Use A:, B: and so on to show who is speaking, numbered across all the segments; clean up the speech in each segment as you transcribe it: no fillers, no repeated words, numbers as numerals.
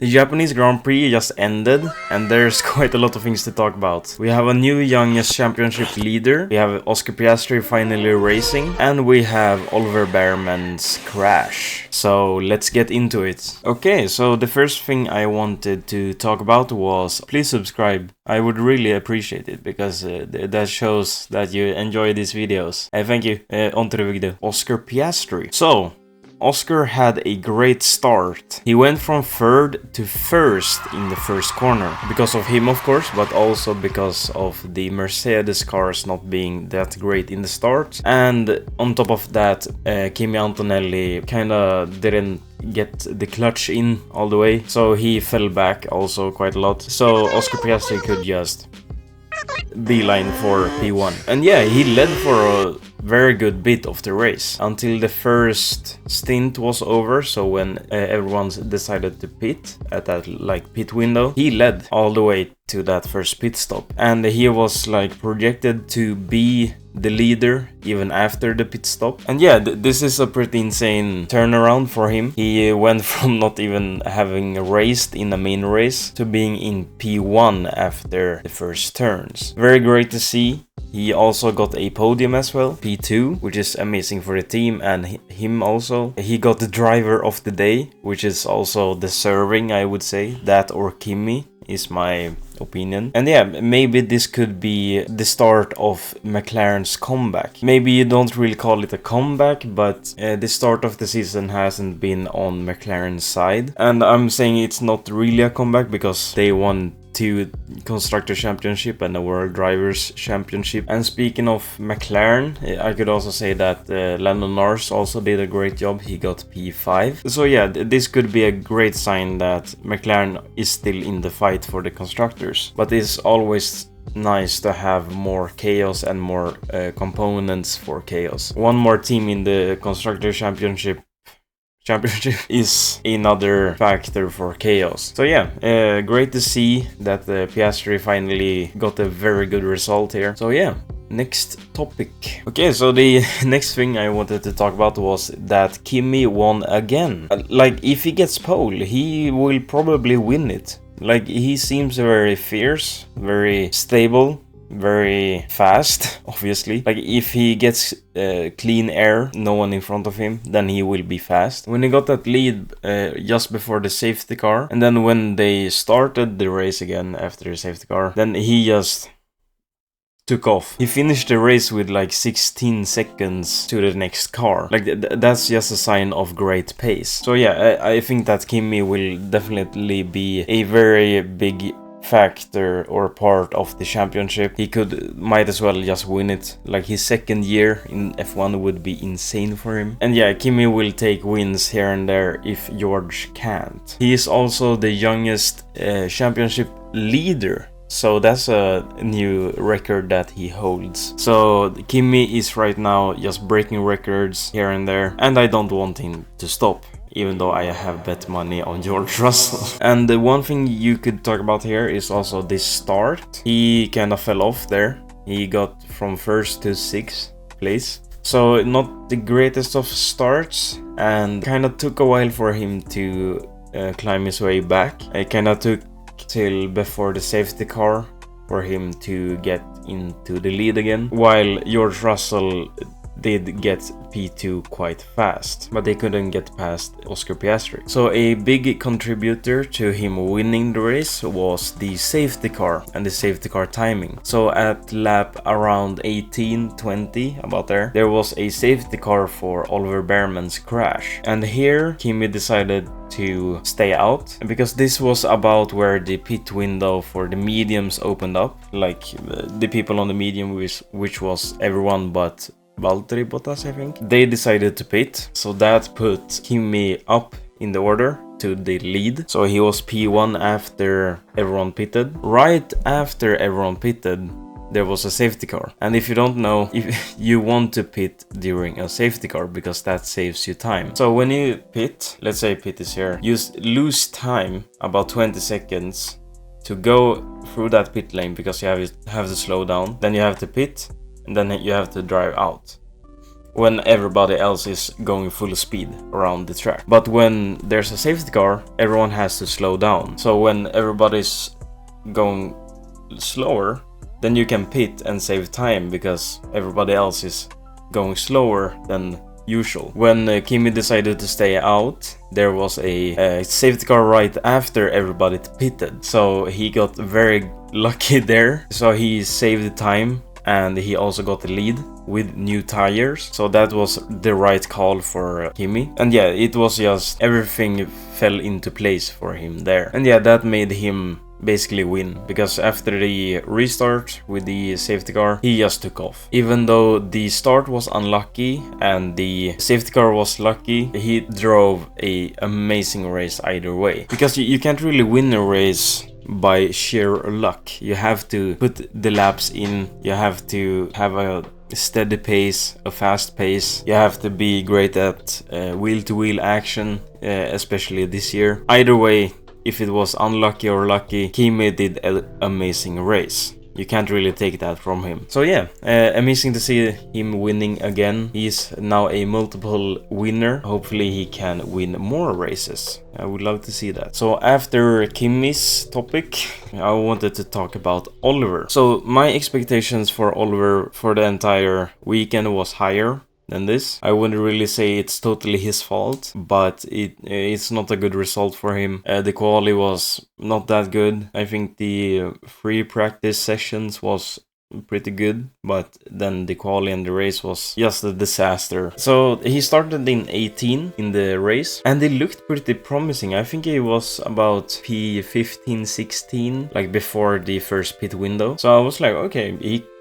A: The Japanese Grand Prix just ended, and there's quite a lot of things to talk about. We have a new youngest championship leader, we have Oscar Piastri finally racing, and we have Oliver Bearman's crash. So let's get into it. Okay, so the first thing I wanted to talk about was please subscribe. I would really appreciate it because that shows that you enjoy these videos. Thank you. On to the video. Oscar Piastri. So, Oscar had a great start. He went from third to first in the first corner. Because of him, of course, but also because of the Mercedes cars not being that great in the start. And on top of that, Kimi Antonelli kinda didn't get the clutch in all the way. So he fell back also quite a lot. So Oscar Piastri could just beeline for P1. And yeah, he led for a very good bit of the race until the first stint was over. So when everyone decided to pit at that pit window, he led all the way to that first pit stop, and he was projected to be the leader even after the pit stop. And yeah, this is a pretty insane turnaround for him. He went from not even having raced in a main race to being in P1 after the first turns. Very great to see. He also got a podium as well, P2, which is amazing for the team and him also. He got the driver of the day, which is also deserving, I would say. That or Kimi is my opinion. And yeah, maybe this could be the start of McLaren's comeback. Maybe you don't really call it a comeback, but the start of the season hasn't been on McLaren's side. And I'm saying it's not really a comeback because they won 2 Constructor Championship and the World Drivers Championship. And speaking of McLaren, I could also say that Lando Norris also did a great job. He got P5. So yeah, this could be a great sign that McLaren is still in the fight for the constructors. But it's always nice to have more chaos and more components for chaos. One more team in the Constructor Championship is another factor for chaos. So yeah, great to see that Piastri finally got a very good result here. So yeah, next topic. Okay, so the next thing I wanted to talk about was that Kimi won again. If he gets pole, he will probably win it. He seems very fierce, very stable, very fast, obviously. If he gets clean air, no one in front of him, then he will be fast. When he got that lead just before the safety car, and then when they started the race again after the safety car, then he just took off. He finished the race with 16 seconds to the next car. That's just a sign of great pace. So yeah, I think that Kimi will definitely be a very big factor or part of the championship. He might as well just win it. His second year in F1 would be insane for him. And yeah, Kimi will take wins here and there if George can't. He is also the youngest championship leader. So that's a new record that he holds. So Kimi is right now just breaking records here and there, and I don't want him to stop, even though I have bet money on George Russell. And the one thing you could talk about here is also this start. He kind of fell off there. He got from first to 6th place. So not the greatest of starts, and kind of took a while for him to climb his way back. It kind of took till before the safety car for him to get into the lead again, while George Russell did get P2 quite fast, but they couldn't get past Oscar Piastri. So a big contributor to him winning the race was the safety car and the safety car timing. So at lap around 18-20, about there was a safety car for Oliver Bearman's crash. And here Kimi decided to stay out, because this was about where the pit window for the mediums opened up, the people on the medium, which was everyone but Valtteri Bottas, I think. They decided to pit, so that put Kimi up in the order to the lead. So he was P1 after everyone pitted. Right after everyone pitted, there was a safety car. And if you don't know, if you want to pit during a safety car, because that saves you time. So when you pit, let's say pit is here, you lose time, about 20 seconds, to go through that pit lane, because you have to slow down. Then you have to pit, and then you have to drive out. when everybody else is going full speed around the track. But when there's a safety car, everyone has to slow down. So when everybody's going slower, then you can pit and save time because everybody else is going slower than usual. When Kimi decided to stay out, there was a safety car right after everybody pitted, so he got very lucky there. So he saved time and he also got the lead with new tires, so that was the right call for Kimi. And yeah, it was just everything fell into place for him there, and yeah, that made him basically win, because after the restart with the safety car, he just took off. Even though the start was unlucky and the safety car was lucky, he drove a amazing race either way, because you can't really win a race by sheer luck. You have to put the laps in, you have to have a steady pace, a fast pace, you have to be great at wheel-to-wheel action, especially this year. Either way, if it was unlucky or lucky, Kimi did an amazing race. You can't really take that from him. So yeah, amazing to see him winning again. He's now a multiple winner. Hopefully he can win more races. I would love to see that. So after Kimi's topic, I wanted to talk about Oliver. So my expectations for Oliver for the entire weekend was higher than this. I wouldn't really say it's totally his fault, but it's not a good result for him. The quali was not that good. I think the free practice sessions was pretty good, but then the quali and the race was just a disaster. So he started in 18 in the race and it looked pretty promising. I think he was about P15, 16, like before the first pit window. So I was like, okay,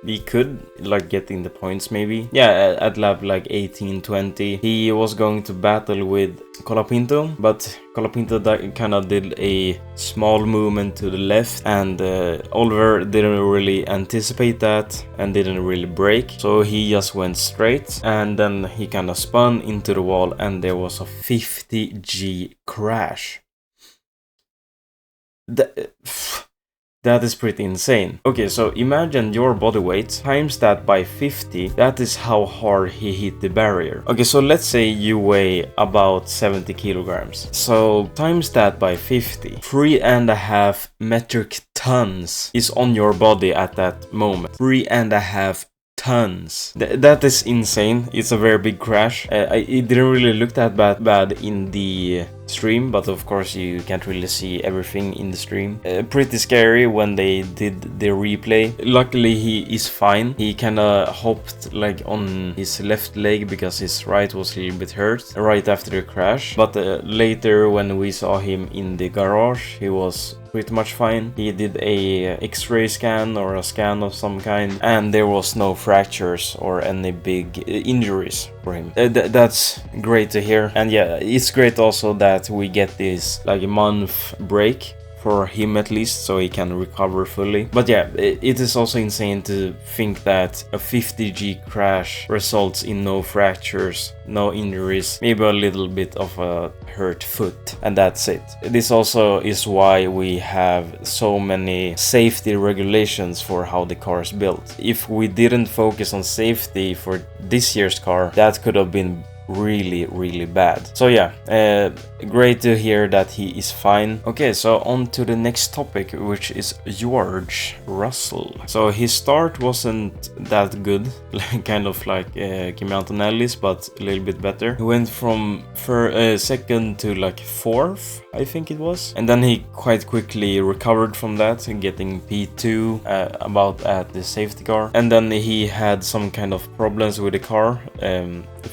A: he could like get in the points maybe. Yeah, at lap like 18, 20, he was going to battle with Colapinto, but Colapinto kind of did a small movement to the left, and Oliver didn't really anticipate that and didn't really brake, so he just went straight, and then he kind of spun into the wall and there was a 50G crash. That is pretty insane. Okay, so imagine your body weight times that by 50. That is how hard he hit the barrier. Okay, so let's say you weigh about 70 kilograms. So times that by 50. 3.5 metric tons is on your body at that moment. 3.5 tons. That is insane. It's a very big crash. It didn't really look that bad in the stream, but of course you can't really see everything in the stream. Pretty scary when they did the replay. Luckily he is fine. He kinda hopped like on his left leg because his right was a little bit hurt right after the crash, but later when we saw him in the garage, he was pretty much fine. He did a X-ray scan or a scan of some kind, and there was no fractures or any big injuries for him. That's great to hear. And yeah, it's great also that we get this like a month break for him at least, so he can recover fully. But yeah, it is also insane to think that a 50G crash results in no fractures, no injuries, maybe a little bit of a hurt foot, and that's it. This also is why we have so many safety regulations for how the car is built. If we didn't focus on safety for this year's car, that could have been really bad. So yeah, great to hear that he is fine. Okay, so on to the next topic, which is George Russell. So his start wasn't that good, kind of like Kimi Antonelli's, but a little bit better. He went from second to like fourth, I think it was, and then he quite quickly recovered from that, getting P2 about at the safety car, and then he had some kind of problems with the car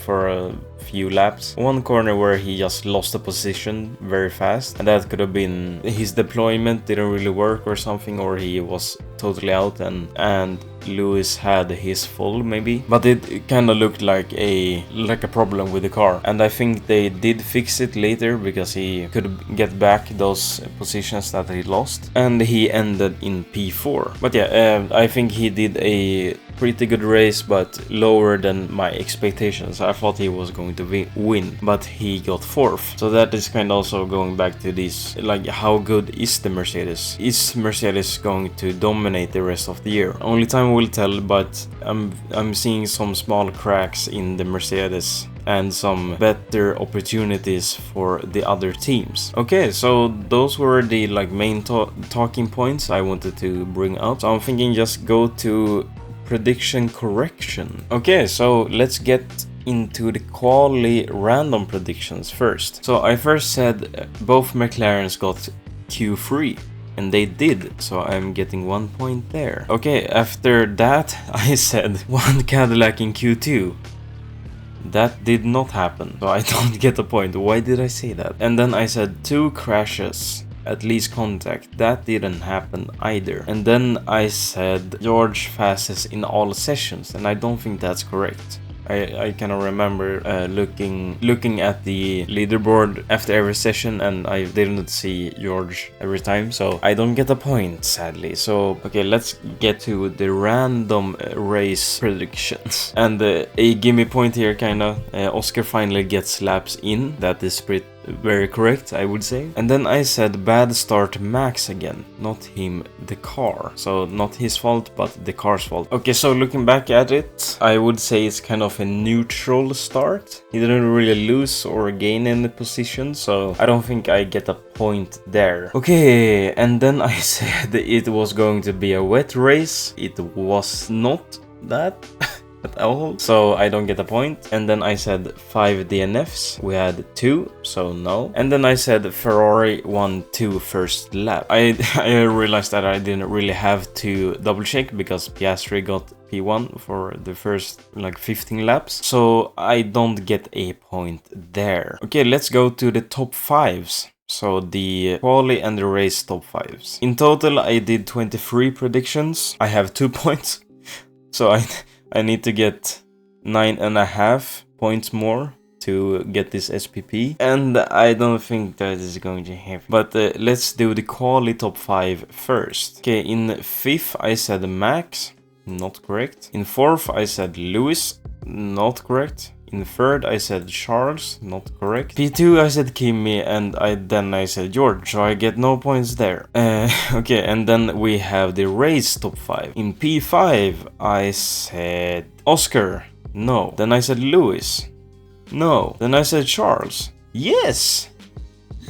A: for a few laps. One corner where he just lost the position very fast, and that could have been his deployment didn't really work or something, or he was totally out and Lewis had his full maybe, but it kind of looked like a problem with the car, and I think they did fix it later because he could get back those positions that he lost, and he ended in P4. But yeah, I think he did a pretty good race, but lower than my expectations. I thought he was going to win, but he got 4th. So that is kind of also going back to this, like, how good is the Mercedes? Is Mercedes going to dominate the rest of the year? Only time will tell, but I'm seeing some small cracks in the Mercedes and some better opportunities for the other teams. Okay, so those were the like main talking points I wanted to bring up. So I'm thinking just go to prediction correction. Okay, so let's get into the quali random predictions first. So I first said both McLarens got Q3. And they did, so I'm getting 1 point there. Okay, after that I said one Cadillac in Q2. That did not happen, so I don't get a point. Why did I say that? And then I said 2 crashes, at least contact. That didn't happen either. And then I said George fastest in all sessions, and I don't think that's correct. I cannot remember looking at the leaderboard after every session, and I didn't see George every time, so I don't get a point, sadly. So okay, let's get to the random race predictions. And a gimme point here, kinda. Oscar finally gets laps in. That is very correct, I would say. And then I said bad start Max again, not him, the car. So not his fault, but the car's fault. Okay, so looking back at it, I would say it's kind of a neutral start. He didn't really lose or gain any position, so I don't think I get a point there. Okay, and then I said it was going to be a wet race. It was not that. At all, so I don't get a point. And then I said 5 DNFs. We had 2, so no. And then I said Ferrari won 2 first lap. I realized that I didn't really have to double check because Piastri got P1 for the first like 15 laps, so I don't get a point there. Okay, let's go to the top 5s. So the quali and the race top 5s. In total I did 23 predictions. I have 2 points, so I need to get 9.5 points more to get this SPP, and I don't think that is going to happen. But let's do the quali top 5 first. Okay, in 5th I said Max, not correct. In 4th I said Lewis, not correct. In 3rd I said Charles, not correct. P2 I said Kimi, and then I said George, so I get no points there. Okay, and then we have the race top 5. In P5 I said Oscar, no. Then I said Lewis, no. Then I said Charles, yes.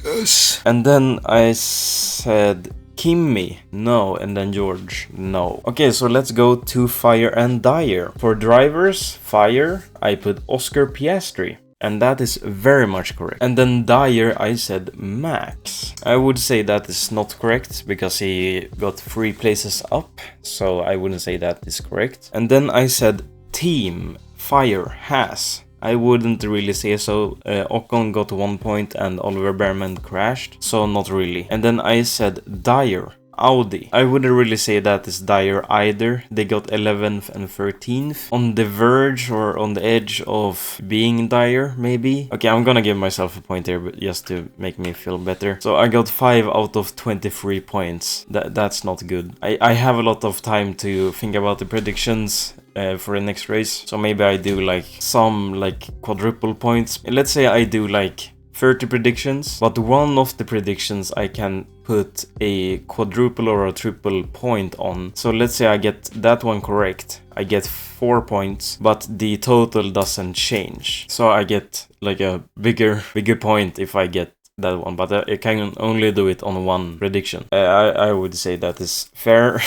A: Yes. And then I said Kimi, no, and then George, no. Okay, so let's go to Fire and Dyer. For drivers, Fire, I put Oscar Piastri, and that is very much correct. And then Dyer, I said Max. I would say that is not correct because he got 3 places up, so I wouldn't say that is correct. And then I said Team, Fire, Haas. I wouldn't really say so. Ocon got 1 point and Oliver Bearman crashed, so not really. And then I said Dyer, Audi. I wouldn't really say that is Dyer either. They got 11th and 13th. On the verge or on the edge of being Dyer, maybe. Okay, I'm gonna give myself a point here but just to make me feel better. So I got 5 out of 23 points. That's not good. I have a lot of time to think about the predictions for the next race, so maybe I do like some like quadruple points. Let's say I do like 30 predictions, but one of the predictions I can put a quadruple or a triple point on. So let's say I get that one correct, I get 4 points, but the total doesn't change, so I get like a bigger point if I get that one, but I can only do it on one prediction. I would say that is fair.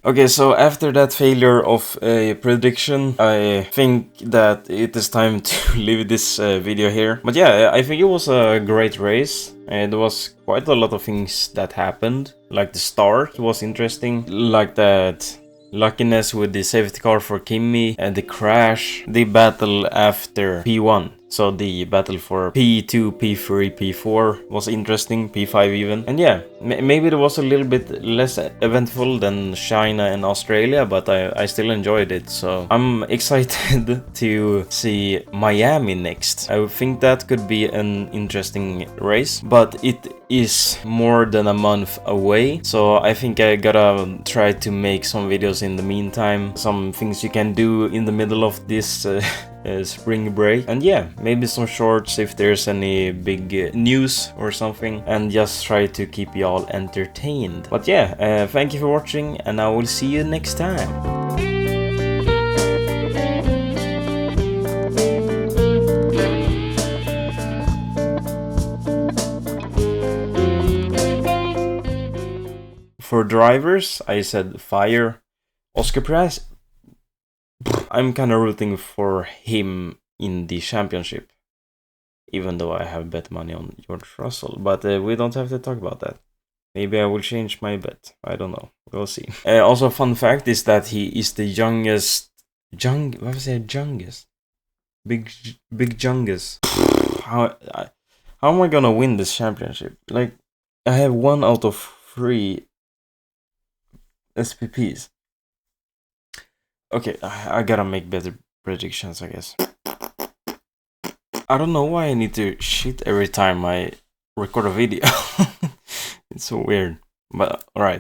A: Okay, so after that failure of a prediction, I think that it is time to leave this video here. But yeah, I think it was a great race. There was quite a lot of things that happened. Like the start was interesting, like that luckiness with the safety car for Kimi, and the crash, the battle after P1. So the battle for P2, P3, P4 was interesting, P5 even. And yeah, maybe it was a little bit less eventful than China and Australia, but I still enjoyed it. So I'm excited to see Miami next. I think that could be an interesting race, but it is more than a month away. So I think I gotta try to make some videos in the meantime, some things you can do in the middle of this spring break, and yeah, maybe some shorts if there's any big news or something, and just try to keep y'all entertained. But yeah, thank you for watching, and I will see you next time. For drivers, I said fire Oscar Perez. I'm kind of rooting for him in the championship, even though I have bet money on George Russell. But we don't have to talk about that. Maybe I will change my bet. I don't know. We'll see. Also, a fun fact is that he is the youngest. What was it? Youngest? Big youngest. How am I gonna win this championship? Like, I have 1 out of 3 SPPs. Okay, I gotta make better predictions, I guess. I don't know why I need to shit every time I record a video. It's so weird. But alright.